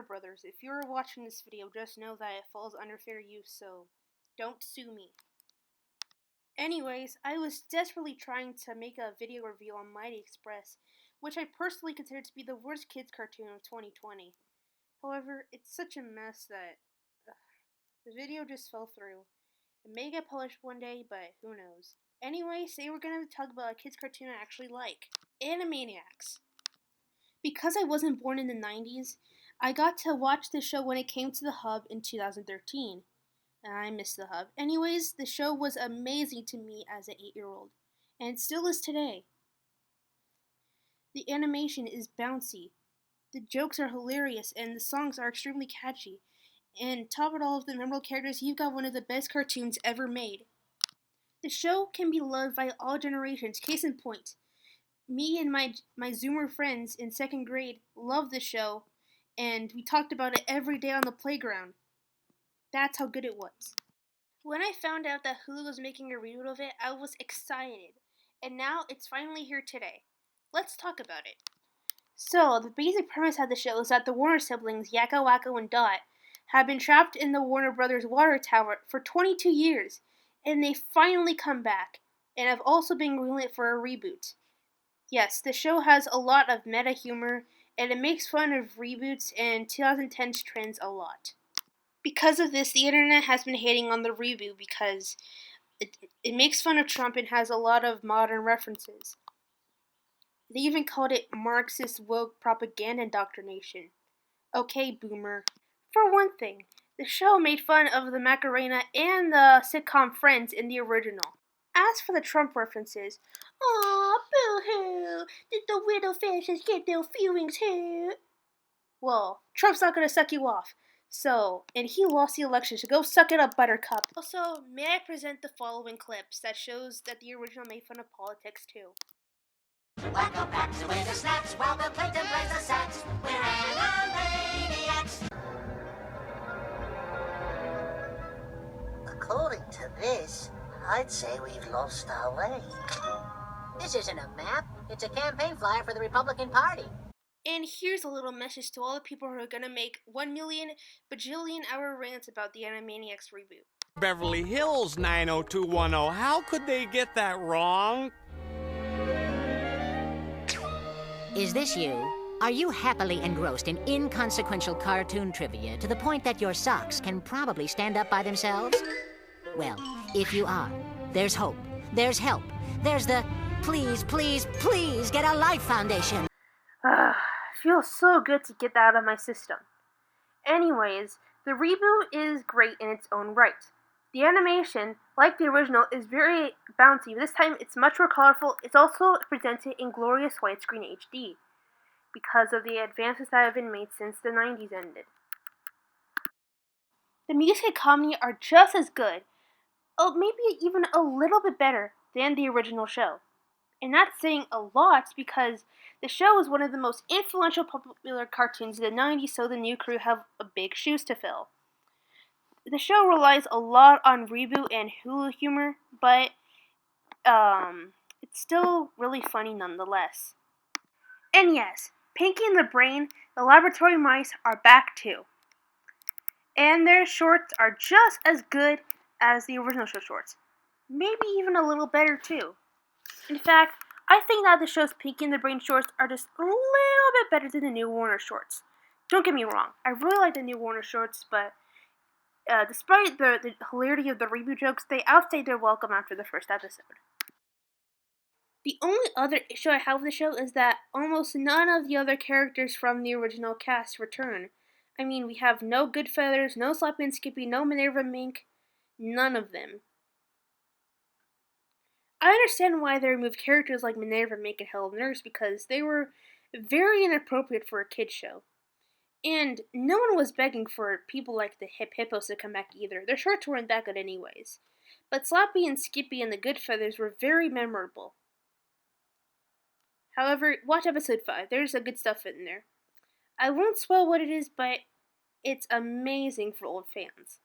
Warner Brothers. If you're watching this video, just know that it falls under fair use, so don't sue me. Anyways, I was desperately trying to make a video review on Mighty Express, which I personally consider to be the worst kids cartoon of 2020. However, it's such a mess that the video just fell through. It may get published one day, but who knows. Anyway, today we're going to talk about a kids cartoon I actually like, Animaniacs. Because I wasn't born in the 90s, I got to watch the show when it came to the Hub in 2013. And I miss the Hub. Anyways, the show was amazing to me as an 8-year-old, and it still is today. The animation is bouncy, the jokes are hilarious, and the songs are extremely catchy. And top of all of the memorable characters, you've got one of the best cartoons ever made. The show can be loved by all generations. Case in point, me and my Zoomer friends in 2nd grade loved the show, and we talked about it every day on the playground. That's how good it was. When I found out that Hulu was making a reboot of it, I was excited, and now it's finally here today. Let's talk about it. So, the basic premise of the show is that the Warner siblings, Yakko, Wakko, and Dot, have been trapped in the Warner Brothers water tower for 22 years, and they finally come back, and have also been greenlit for a reboot. Yes, the show has a lot of meta humor, and it makes fun of reboots and 2010's trends a lot. Because of this, the internet has been hating on the reboot because it makes fun of Trump and has a lot of modern references. They even called it Marxist woke propaganda indoctrination. Okay, boomer. For one thing, the show made fun of the Macarena and the sitcom Friends in the original. As for the Trump references, aw, boo-hoo, did the widow fascists get their feelings hurt? Well, Trump's not gonna suck you off. So, and he lost the election, so go suck it up, Buttercup. Also, may I present the following clips that shows that the original made fun of politics too. Wacko packs away the snacks while Bill Clinton plays the sax. We're Animaniacs. According to this, I'd say we've lost our way. This isn't a map. It's a campaign flyer for the Republican Party. And here's a little message to all the people who are gonna make 1 million bajillion hour rants about the Animaniacs reboot. Beverly Hills 90210. How could they get that wrong? Is this you? Are you happily engrossed in inconsequential cartoon trivia to the point that your socks can probably stand up by themselves? Well, if you are, there's hope, there's help, there's the Please, Please, Please Get a Life Foundation. Feels so good to get that out of my system. Anyways, the reboot is great in its own right. The animation, like the original, is very bouncy, but this time it's much more colorful. It's also presented in glorious widescreen HD because of the advances that have been made since the 90s ended. The music and comedy are just as good, maybe even a little bit better than the original show. And that's saying a lot because the show is one of the most influential popular cartoons in the 90s, so the new crew have big shoes to fill. The show relies a lot on reboot and Hulu humor, but it's still really funny nonetheless. And yes, Pinky and the Brain, the laboratory mice, are back too. And their shorts are just as good as the original show shorts. Maybe even a little better too. In fact, I think that the show's Pinky and the Brain shorts are just a little bit better than the new Warner shorts. Don't get me wrong, I really like the new Warner shorts, but despite the hilarity of the reboot jokes, they outstayed their welcome after the first episode. The only other issue I have with the show is that almost none of the other characters from the original cast return. I mean, we have no Goodfeathers, no Slappy and Skippy, no Minerva Mink, none of them. I understand why they removed characters like Minerva Mink and Hello Nurse because they were very inappropriate for a kid's show. And no one was begging for people like the Hip Hippos to come back either. Their shorts weren't that good anyways. But Slappy and Skippy and the Goodfeathers were very memorable. However, watch episode 5. There's some good stuff in there. I won't spoil what it is, but it's amazing for old fans.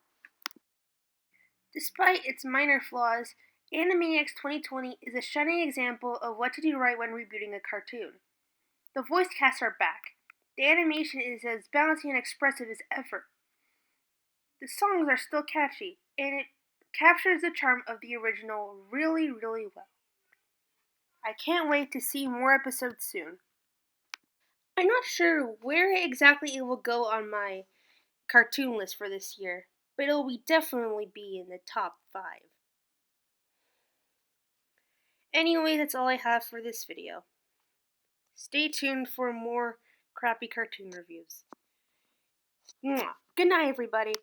Despite its minor flaws, Animaniacs 2020 is a shining example of what to do right when rebooting a cartoon. The voice casts are back. The animation is as bouncy and expressive as ever. The songs are still catchy, and it captures the charm of the original really, really well. I can't wait to see more episodes soon. I'm not sure where exactly it will go on my cartoon list for this year, but it will definitely be in the top 5. Anyway, that's all I have for this video. Stay tuned for more crappy cartoon reviews. Mwah. Good night, everybody.